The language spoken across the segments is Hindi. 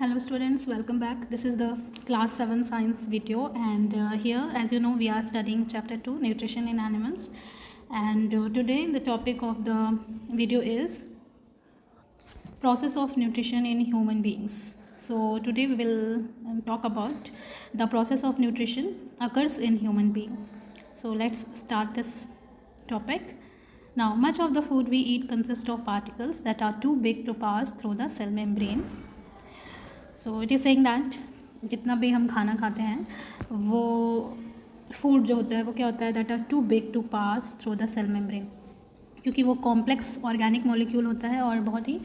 Hello students, welcome back. This is the class 7 science video, and here, as you know, we are studying chapter 2 nutrition in animals, and today the topic of the video is process of nutrition in human beings. So today we will talk about the process of nutrition occurs in human being. So let's start this topic. Now, much of the food we eat consists of particles that are too big to pass through the cell membrane. So it is saying that जितना भी हम खाना खाते हैं वो फूड जो होता है वो क्या होता है that are too big to pass through the cell membrane, क्योंकि वो कॉम्प्लेक्स ऑर्गेनिक मॉलिक्यूल होता है और बहुत ही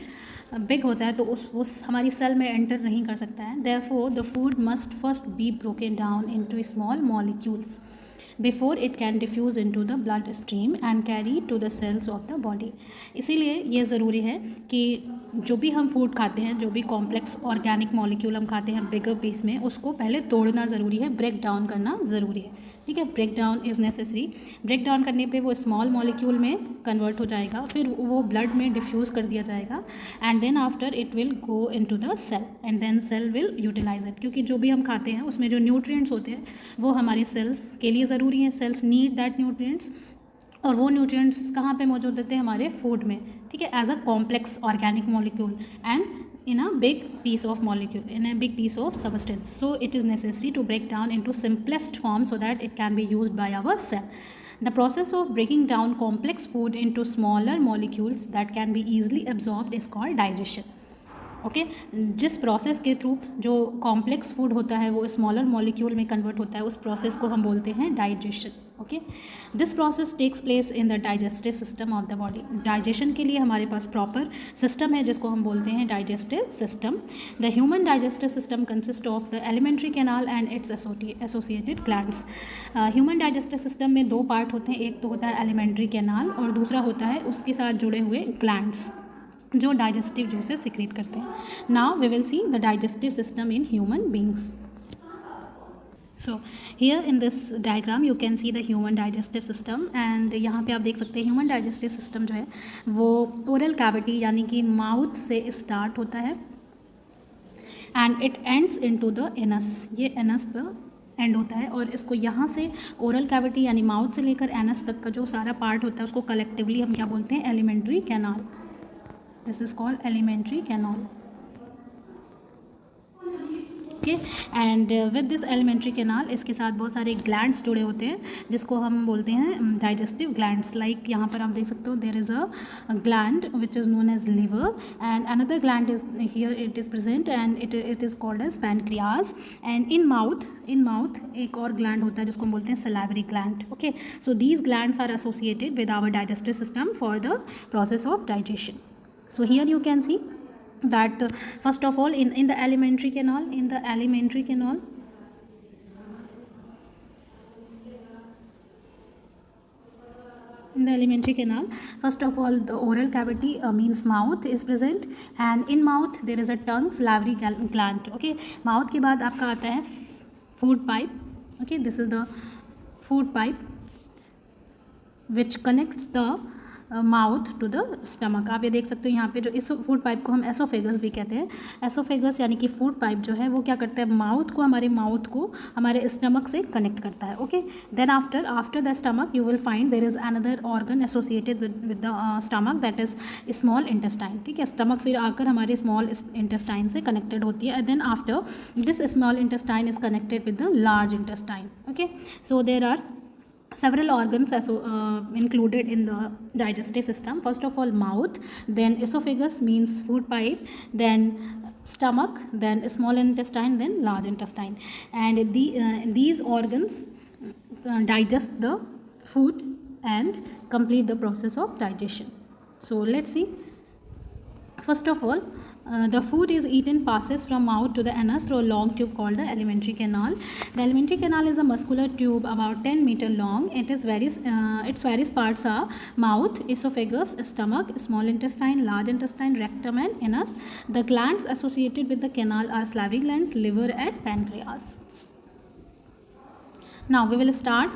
बिग होता है, तो उस हमारी सेल में एंटर नहीं कर सकता है. Therefore the food must first be broken down into small molecules before it can diffuse into the blood stream and carry to the cells of the body. इसीलिए ये ज़रूरी है कि जो भी हम फूड खाते हैं, जो भी कॉम्प्लेक्स ऑर्गेनिक मॉलिक्यूल हम खाते हैं बिगर पीस में, उसको पहले तोड़ना ज़रूरी है, ब्रेक डाउन करना ज़रूरी है. ठीक है, break down is necessary. Break down करने पे वो स्मॉल मॉलिक्यूल में कन्वर्ट हो जाएगा, फिर वो ब्लड में डिफ्यूज़ कर दिया जाएगा, and then after it will go into the cell and then cell will utilise it. क्योंकि जो भी हम खाते हैं उसमें जो न्यूट्रिएंट्स होते हैं वो हमारी सेल्स के लिए ज़रूरी हैं. सेल्स नीड दैट न्यूट्रिएंट्स, और वो न्यूट्रिएंट्स कहाँ पे मौजूद होते हैं? हमारे फूड में. ठीक है, as a complex organic molecule and in a big piece of molecule, in a big piece of substance. So it is necessary to break down into simplest form so that it can be used by our cell. The process of breaking down complex food into smaller molecules that can be easily absorbed is called digestion. Okay जिस प्रोसेस के थ्रू जो कॉम्प्लेक्स फूड होता है वो स्मॉलर मॉलिक्यूल में कन्वर्ट होता है, उस प्रोसेस को हम बोलते हैं digestion. Okay, this process takes place in the digestive system of the body. Digestion के लिए हमारे पास प्रॉपर सिस्टम है जिसको हम बोलते हैं digestive system. The human digestive system consist of the alimentary canal and it's associated glands. Human digestive system में दो पार्ट होते हैं, एक तो होता है एलिमेंट्री कैनाल और दूसरा होता है उसके साथ जुड़े हुए ग्लैंड्स जो डाइजेस्टिव जूसेस सिक्रीट करते हैं. Now we will see the digestive system in human beings. So here in this diagram you can see the human digestive system, and यहाँ पे आप देख सकते हैं ह्यूमन डाइजेस्टिव सिस्टम जो है वो ओरल कैविटी यानी कि माउथ से स्टार्ट होता है and it ends into the anus. ये एनस पर एंड होता है और इसको यहाँ से ओरल कैविटी यानी माउथ से लेकर एनस तक का जो सारा पार्ट होता है उसको कलेक्टिवली हम क्या बोलते हैं? Alimentary canal. This is called alimentary canal. Okay, and with this alimentary canal इसके साथ बहुत सारे ग्लैंड्स जुड़े होते हैं जिसको हम बोलते हैं डाइजेस्टिव ग्लैंड्स. लाइक यहाँ पर आप देख सकते हो there is a gland which is known as liver, and another gland is here it is present and it is called as pancreas. And in mouth एक और ग्लैंड होता है जिसको हम बोलते हैं salivary gland. Okay, so these glands are associated with our digestive system for the process of digestion. So here you can see that first of all in the alimentary canal, first of all the oral cavity means mouth is present, and in mouth there is a tongue, salivary gland. Okay, mouth के बाद आपका आता है food pipe. Okay, this is the food pipe which connects the mouth to the stomach. आप ये देख सकते हो यहाँ पे जो इस फूड पाइप को हम एसोफेगस भी कहते हैं. एसोफेगस यानी कि फूड पाइप जो है वो क्या करता है? हमारे माउथ को हमारे स्टमक से कनेक्ट करता है. Okay, then after the stomach you will find there is another organ associated with the stomach, that is small intestine. ठीक है, स्टमक फिर आकर हमारे स्मॉल इंटेस्टाइन से कनेक्टेड होती है, and then after this small intestine is connected with the large intestine. Okay, so there are several organs included in the digestive system. First of all mouth, then esophagus means food pipe, then stomach, then small intestine, then large intestine, and these organs digest the food and complete the process of digestion. So let's see. First of all, the food is eaten passes from mouth to the anus through a long tube called the alimentary canal. The alimentary canal is a muscular tube about 10 meter long. Its various parts are mouth, esophagus, stomach, small intestine, large intestine, rectum and anus. The glands associated with the canal are salivary glands, liver and pancreas. Now we will start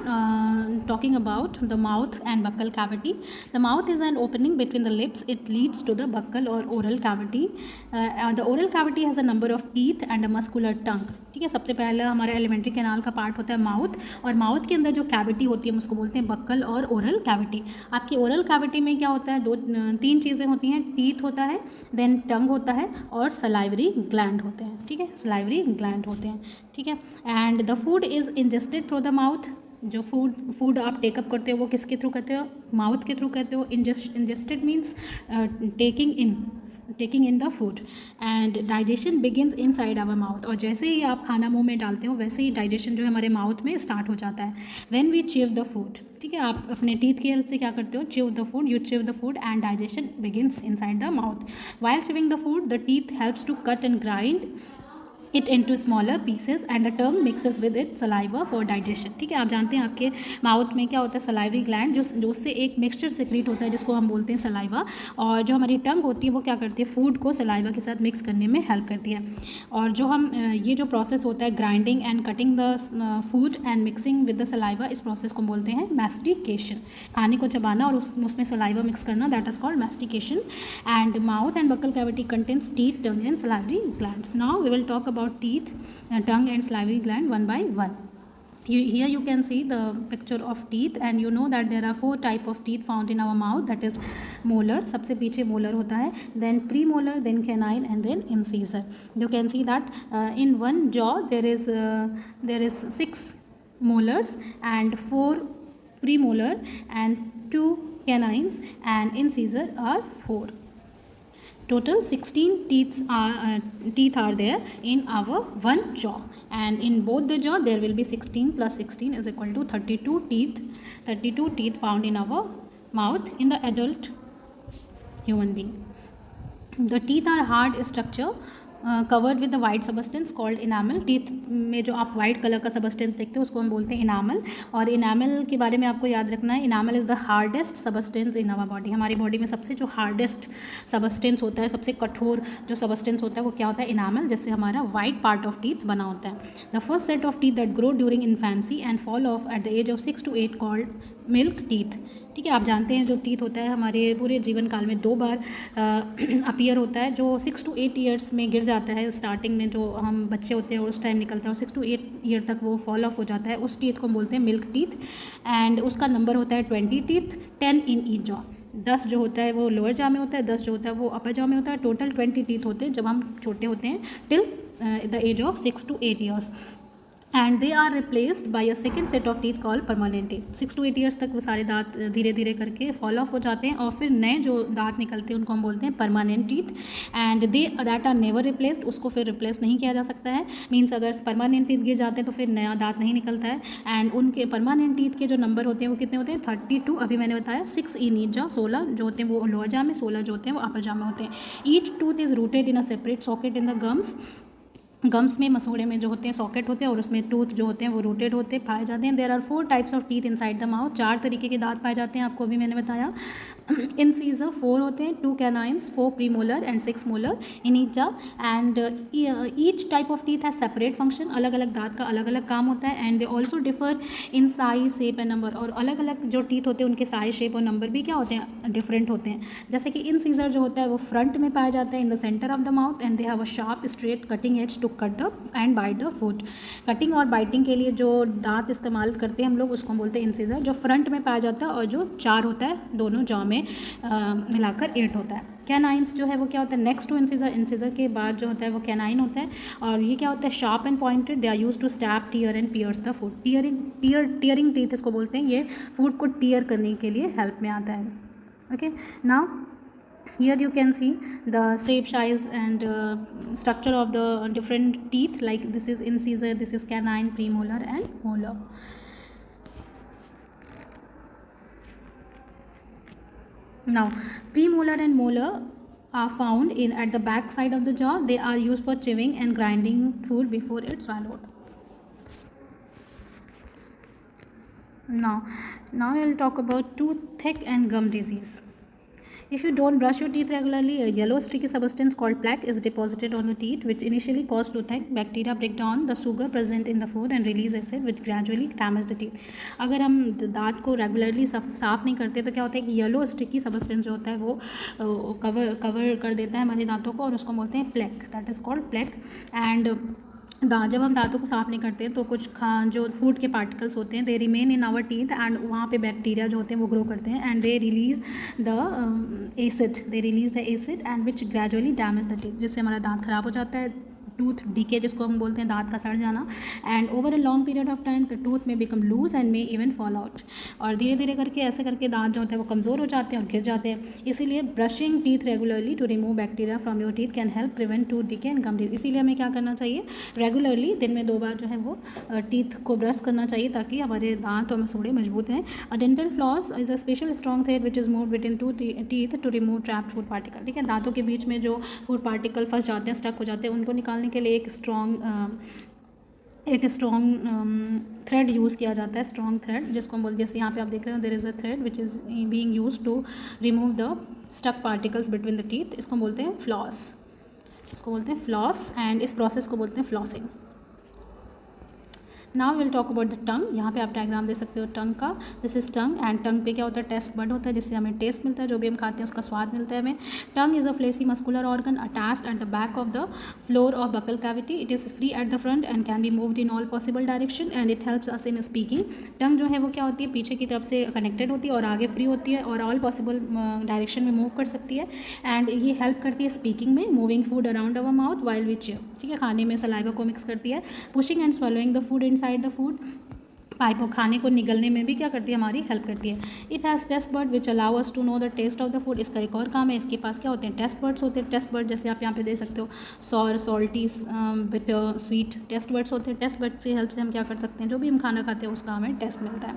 talking about the mouth and buccal cavity. The mouth is an opening between the lips. It leads to the buccal or oral cavity. The oral cavity has a number of teeth and a muscular tongue. ठीक है, सबसे पहले हमारा एलिमेंट्री कैनाल का पार्ट होता है माउथ, और माउथ के अंदर जो कैविटी होती है हम उसको बोलते हैं बक्कल और ओरल कैविटी. आपकी ओरल कैविटी में क्या होता है, तीन चीज़ें होती हैं. टीथ होता है, देन टंग होता है, और सलाइवरी ग्लैंड होते हैं. ठीक है, सलाइवरी ग्लैंड होते हैं. ठीक है, and the food is ingested through the mouth. जो फूड आप टेकअप करते हो वो किसके थ्रू करते हो, माउथ के थ्रू करते हो. Ingested means taking in the food, and digestion begins inside our mouth. और जैसे ही आप खाना मुंह में डालते हो वैसे ही डाइजेशन जो है हमारे माउथ में स्टार्ट हो जाता है. When we chew the food, ठीक है, आप अपने टीथ की हेल्प से क्या करते हो, chew the food, you chew the food and digestion begins inside the mouth. While chewing the food the teeth helps to cut and grind it into smaller pieces and the tongue mixes with it saliva for digestion. ठीक है, आप जानते हैं आपके माउथ में क्या होता है, सलाइवरी ग्लैंड, जो उससे एक मिक्सचर सिक्रीट होता है जिसको हम बोलते हैं सलाइवा. और जो हमारी टंग होती है वो क्या करती है, फूड को सलाइवा के साथ मिक्स करने में हेल्प करती है. और जो हम ये जो प्रोसेस होता है grinding and cutting the food and mixing with the saliva, इस प्रोसेस को बोलते हैं मैस्टिकेशन. खाने को चबाना और उसमें सलाइवा मिक्स करना, that is called mastication. And mouth and buccal cavity contains teeth, tongue and salivary glands. Now we will talk about teeth, tongue and salivary gland one by one. Here you can see the picture of teeth, and you know that there are 4 type of teeth found in our mouth, that is molar, सबसे पीछे molar होता है, then premolar, then canine and then incisor. You can see that in one jaw there is 6 molars and 4 premolar and 2 canines, and incisor are 4. Total 16 teeth are there in our one jaw, and in both the jaw there will be 16 plus 16 is equal to 32 teeth found in our mouth in the adult human being. The teeth are hard structure covered with the white substance called enamel. Teeth में जो आप वाइट कलर का सबस्टेंस देखते हो उसको हम बोलते हैं इनामल. और इनामल के बारे में आपको याद रखना है, enamel is the hardest substance in our body. हमारी बॉडी में सबसे जो हार्डेस्ट सबस्टेंस होता है, सबसे कठोर जो सबस्टेंस होता है वो क्या होता है, इनामल, जिससे हमारा वाइट पार्ट ऑफ टीथ बना होता है. The first set of teeth that grow during infancy and fall off at the age of 6 to 8 called milk teeth. ठीक है, आप जानते हैं जो टीथ होता है हमारे पूरे जीवन काल में 2 बार अपीयर होता है. जो 6 to 8 ईयर्स में गिर जाता है, स्टार्टिंग में जो हम बच्चे होते हैं उस टाइम निकलता है, और 6 to 8 ईयर तक वो फॉल ऑफ हो जाता है. उस टीथ को हम बोलते हैं मिल्क टीथ, एंड उसका नंबर होता है 20 टीथ, 10 इन ईच जॉ. 10 जो होता है वो लोअर जॉ में होता है, 10 जो होता है वो अपर जॉ में होता है. टोटल 20 टीथ होते हैं जब हम छोटे होते हैं till the age of 6 to 8 years, and they are replaced by a second set of teeth called permanent teeth. 6 to 8 years तक वो सारे दांत धीरे धीरे करके फॉल ऑफ हो जाते हैं, और फिर नए जो दांत निकलते हैं उनको हम बोलते हैं permanent teeth, and they that are never replaced. उसको फिर रिप्लेस नहीं किया जा सकता है. मीन्स अगर परमानेंट टीथ गिर जाते हैं तो फिर नया दांत नहीं निकलता है. एंड उनके परमानेंट टीथ के जो नंबर होते हैं वो कितने होते हैं, 32. अभी मैंने बताया 6 इन ईच जॉ, 16 जो होते हैं वो लोअर जॉ में, 16 जो होते हैं वो अपर जॉ में होते हैं. Each tooth is rooted in a separate socket in the gums में, मसूड़े में जो होते हैं सॉकेट होते हैं, और उसमें टूथ जो होते हैं वो रोटेट होते पाए जाते हैं. There are 4 types of teeth inside the mouth. 4 तरीके के दांत पाए जाते हैं, आपको अभी मैंने बताया. इंसीजर 4 होते हैं, 2 canines, 4 premolar and 6 molar in each jaw. And each type of teeth है सेपरेट फंक्शन. अलग अलग दांत का अलग अलग काम होता है, and they also differ in size, shape and number. और अलग अलग जो टीथ होते हैं उनके साइज, शेप और नंबर भी क्या होते हैं, डिफरेंट होते हैं. जैसे कि इंसीजर जो होता है वो फ्रंट में पाया जाता है in the centre of the mouth, and they have a sharp straight cutting edge to cut the and bite the food. Cutting और बाइटिंग के लिए जो दांत इस्तेमाल करते हैं हम लोग उसको बोलते हैं इंसीजर, जो फ्रंट में पाया जाता है, और जो 4 होता है दोनों जॉ में मिलाकर 8 होता है. कैनाइन्स जो है वो क्या होता है, नेक्स्ट टू इंसीजर, इंसीजर के बाद जो होता है वो कैनाइन होता है. और ये क्या होता है, sharp and pointed. They are use to stab, tear and pierce the food. Tearing teeth इसको बोलते हैं. ये फूड को टीयर करने के लिए हेल्प में आता है. Okay, now here you can see the shape, size and structure of the different teeth, like this is incisor, this is canine, premolar and molar. Now premolar and molar are found in at the back side of the jaw. They are used for chewing and grinding food before it's swallowed. Now I will talk about toothache and gum disease. If you don't brush your teeth regularly, a yellow sticky substance called plaque is deposited on your teeth, which initially cause toothache. Bacteria break down the sugar present in the food and release acid, which gradually damage the teeth. अगर हम दांत को रेगुलरली साफ़ नहीं करते तो क्या होता है कि येलो स्टिकी सबस्टेंस जो होता है वो कवर कर देता है हमारे दांतों को, और उसको बोलते हैं plaque. That is called plaque. And जब हम दांतों को साफ़ नहीं करते तो कुछ जो फूड के पार्टिकल्स होते हैं they remain in our teeth, and वहाँ पे बैक्टीरिया जो होते हैं वो ग्रो करते हैं, and they release the acid and which gradually damage the teeth, जिससे हमारा दांत ख़राब हो जाता है. टूथ डीके जिसको हम बोलते हैं, दांत का सड़ जाना. And over a long period of time the tooth may become loose and may even fall out. और धीरे धीरे करके ऐसे करके दांत जो होते हैं वो कमज़ोर हो जाते हैं और गिर जाते हैं. इसीलिए brushing teeth regularly to remove bacteria from your teeth can help prevent tooth decay and gum disease. इसीलिए हमें क्या करना चाहिए, रेगुलरली दिन में 2 बार जो है वो टीथ को ब्रश करना चाहिए ताकि हमारे दांत और मसूड़े मजबूत हैं. A dental floss is a special strong thread which is moved between two teeth to remove trapped food particle. ठीक है, दांतों के बीच में जो फूड पार्टिकल फंस जाते हैं, स्टक हो जाते हैं, उनको निकालने के लिए एक स्ट्रॉन्ग थ्रेड यूज़ किया जाता है, स्ट्रॉन्ग थ्रेड, जिसको हम बोलते हैं, जैसे यहाँ पे आप देख रहे हो there is a thread which is being used to remove the stuck particles between the teeth. इसको बोलते हैं फ्लॉस, एंड इस प्रोसेस को बोलते हैं flossing. Now will talk about the tongue. यहाँ पे आप डायग्राम दे सकते हो टंग का. This is tongue, and tongue पे क्या होता है, टेस्ट बड होता है जिससे हमें टेस्ट मिलता है, जो भी हम खाते हैं उसका स्वाद मिलता है हमें. Tongue is a fleshy muscular organ attached at the back of the floor of buccal cavity. It is free at the front and can be moved in all possible direction, and it helps us in speaking. Tongue जो है वो क्या होती है, पीछे की तरफ से कनेक्टेड होती है और आगे फ्री होती है और ऑल पॉसिबल डायरेक्शन में मूव कर सकती है, एंड ये हेल्प करती है स्पीकिंग में, moving food around our mouth while we chew. ठीक है, खाने में सलाइवा को मिक्स करती है, pushing and swallowing the food inside the food pipe, और खाने को निगलने में भी क्या करती है, हमारी हेल्प करती है. इट हैज़ टेस्ट बर्ड which allow us to know the taste of the food. इसका एक और काम है, इसके पास क्या होते हैं, टेस्ट बर्ड्स होते हैं. टेस्ट बर्ड जैसे आप यहाँ पे देख सकते हो, sour, salty, bitter, sweet, taste buds होते हैं. टेस्ट बर्ड्स की हेल्प से हम क्या कर सकते हैं, जो भी हम खाना खाते हैं उसका हमें टेस्ट मिलता है.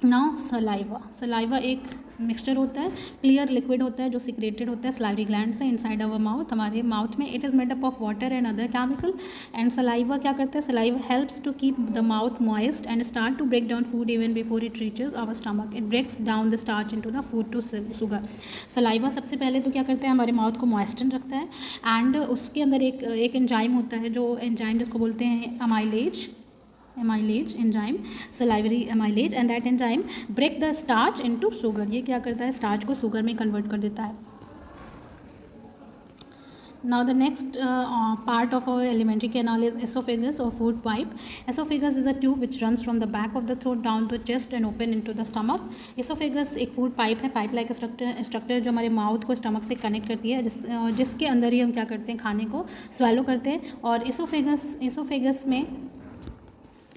नाउ सलाइवा एक मिक्सचर होता है, क्लियर लिक्विड होता है जो सिक्रेटेड होता है सलाइवरी ग्लैंड से इनसाइड आवर माउथ, हमारे माउथ में. It is made up of water and other chemical, and saliva क्या करता है, saliva helps to keep the mouth moist and start to break down food even before it reaches our stomach. It breaks down the starch into the food to sugar. Saliva सबसे पहले तो क्या करता है, हमारे माउथ को मॉइस्टन रखता है, एंड उसके अंदर एक एंजाइम होता है, जो एंजाइम जिसको बोलते हैं amylase enzyme, salivary amylase, and that enzyme break the starch into sugar. ये क्या करता है, स्टार्च को शुगर में कन्वर्ट कर देता है. Now the next part of our alimentary canal is esophagus or food pipe. Esophagus is a tube which runs from the back of the throat down to chest and open into the stomach. Esophagus एक food pipe है, पाइप लाइक स्ट्रक्चर जो हमारे माउथ को स्टमक से कनेक्ट करती है, जिसके अंदर ही हम क्या करते हैं, खाने को स्वेलो करते हैं. और एसोफेगस में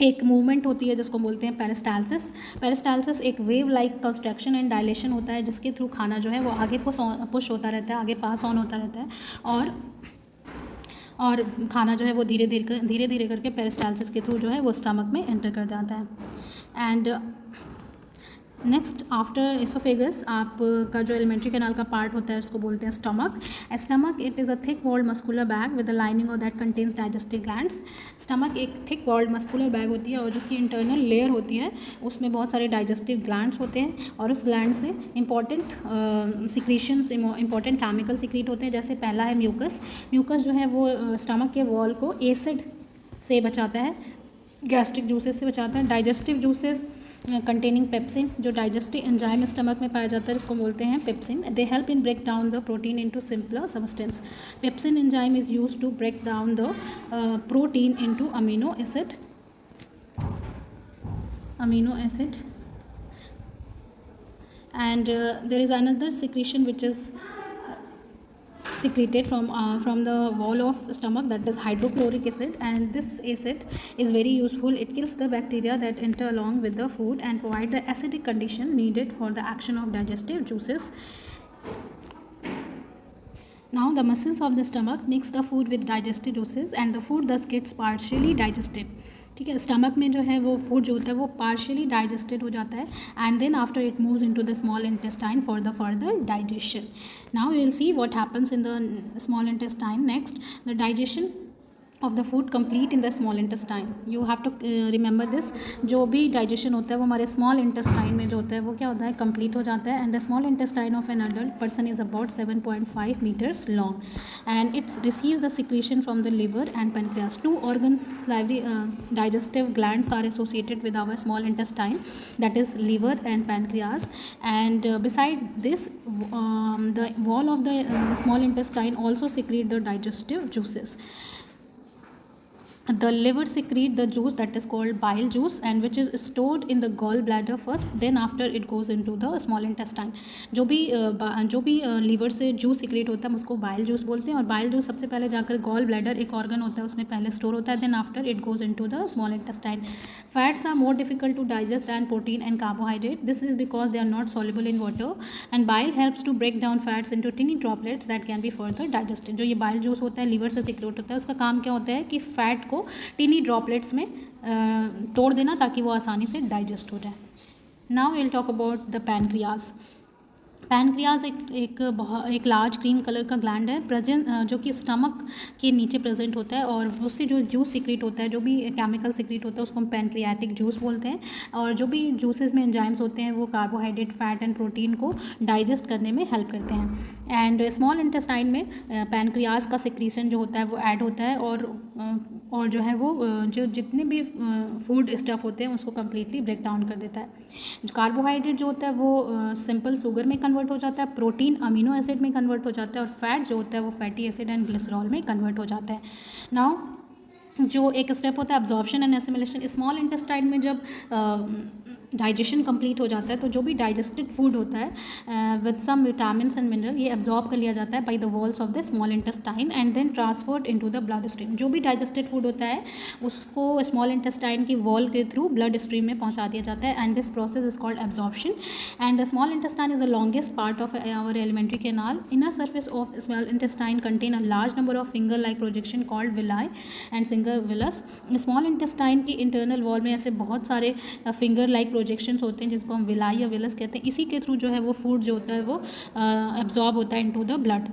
एक मूवमेंट होती है जिसको बोलते हैं पेरिस्टाल्सिस. पेरिस्टाल्सिस एक wave like construction and dilation होता है जिसके थ्रू खाना जो है वो आगे पुश होता रहता है, आगे पास ऑन होता रहता है, और खाना जो है वो धीरे धीरे करके पेरिस्टाल्सिस के थ्रू जो है वो स्टमक में एंटर कर जाता है. एंड नेक्स्ट आफ्टर एसोफेगस आपका जो एलिमेंट्री कैनाल का पार्ट होता है उसको बोलते हैं stomach. Stomach it is a thick walled muscular bag with the lining of that contains digestive glands. Stomach एक थिक वॉल्ड मस्कुलर बैग होती है और जिसकी इंटरनल लेयर होती है उसमें बहुत सारे डाइजेस्टिव ग्लैंड्स होते हैं, और उस ग्लैंड से important secretions, important chemical secrete होते हैं. जैसे पहला है म्यूकस. म्यूकस जो है वो स्टमक के वॉल को एसिड से बचाता है, गैस्ट्रिक जूसेस से बचाता है. डाइजेस्टिव जूसेस कंटेनिंग पेप्सिन, जो डाइजेस्टिव एंजाइम स्टमक में पाया जाता है जिसको बोलते हैं pepsin. They help in break down the protein into simpler substance. Pepsin enzyme is used to break down the protein into amino acid. And there is another secretion which is secreted from the wall of stomach, that is hydrochloric acid, and this acid is very useful. It kills the bacteria that enter along with the food and provide the acidic condition needed for the action of digestive juices. Now the muscles of the stomach mix the food with digestive juices and the food thus gets partially digested. ठीक है, स्टमक में जो है वो फूड जो होता है वो पार्शियली डाइजेस्टेड हो जाता है, and then after it moves into the small intestine for the further digestion. Now we will see what happens in the small intestine. Next, the digestion of the food complete in the small intestine. You have to remember this. जो भी डाइजेशन होता है वो हमारे स्मॉल इंटेस्टाइन में जो होता है वो क्या होता है, कंप्लीट हो जाता है. And the small intestine of an adult person is about 7.5 meters long and its receives the secretion from the liver and pancreas. Two organs lively digestive glands are associated with our small intestine, that is liver and pancreas. And beside this, the wall of the small intestine also secrete the digestive juices. The liver secrete the juice that is called bile juice and which is stored in the gallbladder first, then after it goes into the small intestine. जो भी लीवर से जूस सिक्रेट होता है हम उसको बाइल जूस बोलते हैं. और बाइल जूस सबसे पहले जाकर गॉल ब्लैडर एक ऑर्गन होता है उसमें पहले स्टोर होता है, then after it goes into the small intestine. Fats are more difficult to digest than protein and carbohydrate. This is because they are not soluble in water and bile helps to break down fats into tiny droplets that can be further digested. जो ये बाइल जूस होता है लीवर से सिक्रेट होता है उसका काम क्या होता है कि फैट को टीनी ड्रॉपलेट्स में तोड़ देना ताकि वो आसानी से डाइजेस्ट हो जाए. Now will talk about the pancreas. Pancreas एक लार्ज क्रीम कलर का ग्लैंड है प्रेजेंट जो कि स्टमक के नीचे प्रेजेंट होता है और उससे जो जूस सिक्रीट होता है, जो भी केमिकल सिक्रीट होता है उसको हम पैनक्रियाटिक जूस बोलते हैं. और जो भी जूसेस में एंजाइम्स होते हैं वो कार्बोहाइड्रेट, फैट एंड प्रोटीन को डाइजेस्ट करने में हेल्प करते हैं. एंड स्मॉल इंटेस्टाइन में पैनक्रियाज का सिक्रीशन जो होता है वो ऐड होता है और जो है वो जो जितने भी फूड स्टफ होते हैं उसको कम्प्लीटली ब्रेक डाउन कर देता है. कार्बोहाइड्रेट जो होता है वो सिंपल शुगर में कन्वर्ट हो जाता है, प्रोटीन अमीनो एसिड में कन्वर्ट हो जाता है और फैट जो होता है वो फैटी एसिड एंड ग्लिसरॉल में कन्वर्ट हो जाता है. नाउ जो एक स्टेप होता है absorption and assimilation. Small intestine में जब डाइजेशन कंप्लीट हो जाता है तो जो भी डाइजेस्टेड फूड होता है with some vitamins and mineral ये एब्जॉर्ब कर लिया जाता है by the walls of the small intestine and then transferred into the blood stream. जो भी डाइजेस्टेड फूड होता है उसको स्मॉल इंटेस्टाइन की वॉल के थ्रू ब्लड स्ट्रीम में पहुंचा दिया जाता है and this process is called absorption. And the small intestine is the longest part of our alimentary canal. Inner surface of small intestine contain a large number of finger like projection called villi and singer villous. Small intestine की इंटरनल वॉल में ऐसे बहुत सारे फिंगर लाइक प्रोजेक्शन होते हैं जिसको हम विलाई या विलस कहते हैं. इसी के थ्रू जो है वो फूड जो होता है वो एब्जॉर्ब होता है into the blood.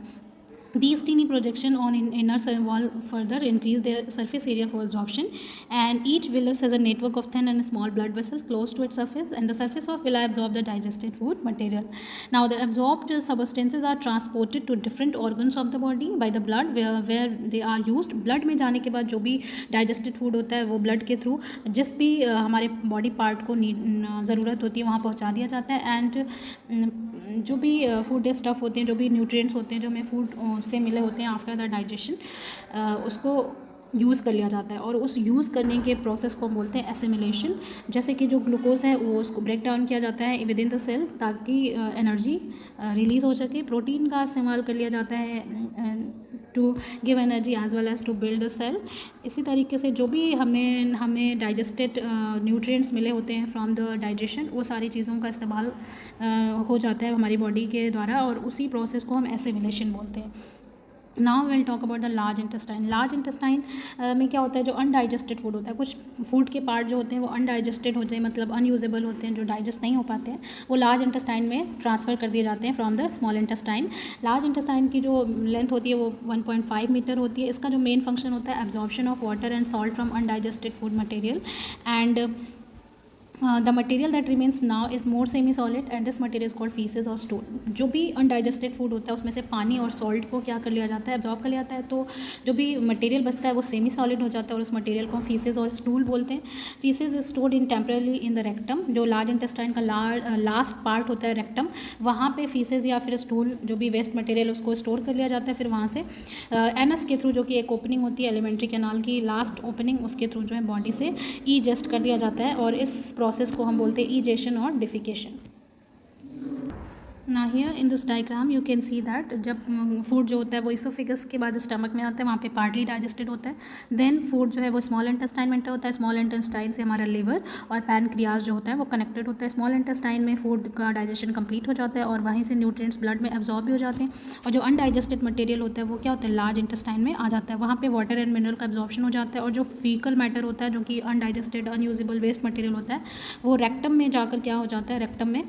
These teeny projection on inner wall further increase their surface area for absorption, and each villus has a network of thin and small blood vessels close to its surface, and the surface of villi absorb the digested food material. Now the absorbed substances are transported to different organs of the body by the blood where they are used. blood में जाने के बाद जो भी digested food होता है वो blood के थ्रू जिस भी हमारे body part को ज़रूरत होती है वहाँ पहुँचा दिया जाता है. एंड जो भी फूड स्टफ होते हैं, जो भी न्यूट्रिएंट्स होते हैं जो हमें फूड से मिले होते हैं आफ्टर द डाइजेशन उसको यूज़ कर लिया जाता है और उस यूज़ करने के प्रोसेस को हम बोलते हैं एसिमिलेशन. जैसे कि जो ग्लूकोज है वो उसको ब्रेक डाउन किया जाता है विद इन द सेल ताकि एनर्जी रिलीज़ हो सके. प्रोटीन का इस्तेमाल कर लिया जाता है to give energy as well as to build the cell. इसी तरीके से जो भी हमें डाइजेस्टेड न्यूट्रिएंट्स मिले होते हैं फ्रॉम द डाइजेशन वो सारी चीज़ों का इस्तेमाल हो जाता है हमारी बॉडी के द्वारा और उसी प्रोसेस को हम एसिमिलेशन बोलते हैं. Now will talk about the large intestine. Large intestine में क्या होता है, जो अनडाइजेस्टेड फूड होता है, कुछ फूड के पार्ट जो होते हैं वो अनडाइजेस्टेड होते हैं, मतलब अनयूजेबल होते हैं, जो डाइजेस्ट नहीं हो पाते हैं, वो लार्ज इंटेस्टाइन में ट्रांसफ़र कर दिए जाते हैं from the small intestine. Large intestine की जो लेंथ होती है वो 1.5 मीटर होती है. इसका जो मेन फंक्शन होता है absorption of water and salt from undigested food material. And the material that remains now is more semi solid and this material is called feces or stool. जो भी undigested food होता है उसमें से पानी और सॉल्ट को क्या कर लिया जाता है, एब्जॉर्ब कर लिया जाता है, तो जो भी मटेरियल बचता है वो सेमी सॉलिड हो जाता है और उस मटेरियल को हम फीसेस और स्टूल बोलते हैं. Faeces is stored in temporarily in the rectum. जो लार्ज इंटेस्टाइन का लास्ट पार्ट होता है रेक्टम, वहाँ पे फीसेस या फिर स्टूल जो भी वेस्ट मटेरियल उसको स्टोर कर लिया जाता है. फिर वहाँ से एनस के थ्रू, जो कि एक ओपनिंग होती है एलिमेंट्री कैनाल की लास्ट ओपनिंग, उसके थ्रू जो है बॉडी से ईजेस्ट कर दिया जाता है और इस प्रोसेस को हम बोलते हैं ईजेशन और डिफिकेशन. ना here in this diagram you can see that जब फूड जो होता है वो इसोफेगस के बाद स्टमक में आता है, वहाँ पे पार्टली डाइजेस्टेड होता है. देन फूड जो है वो स्मॉल इंटेस्टाइन में एंटर होता है. स्मॉल इंटेस्टाइन से हमारा लिवर और पैनक्रियाज जो होता है वो कनेक्टेड होता है. स्मॉल इंटेस्टाइन में फूड का डाइजेशन कंप्लीट हो जाता है और वहीं से न्यूट्रिएंट्स ब्लड में एब्जॉर्ब भी हो जाते हैं. और जो अनडाइजेस्टेड मटेरियल होता है वो क्या होता है, लार्ज इंटेस्टाइन में आ जाता है. वहाँ पे वाटर एंड मिनरल का एब्जॉर्प्शन हो जाता है और जो फीकल मैटर होता है, जो कि अनडाइजेस्टेड अनयूजेबल वेस्ट मटेरियल होता है, वो रेक्टम में जाकर क्या हो जाता है, रेक्टम में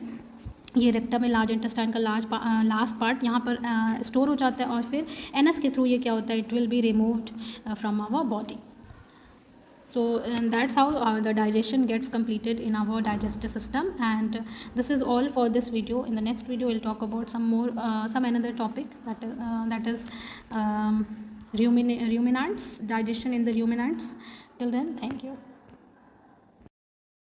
ये रेक्टम में लार्ज इंटेस्टाइन का लास्ट पार्ट यहाँ पर स्टोर हो जाता है और फिर एनस के थ्रू ये क्या होता है, it will be removed from our body. So and that's how the digestion gets completed in our digestive system. And this is all for this video. In the next video we'll talk about some another topic that is ruminants, digestion in the ruminants. Till then, thank you.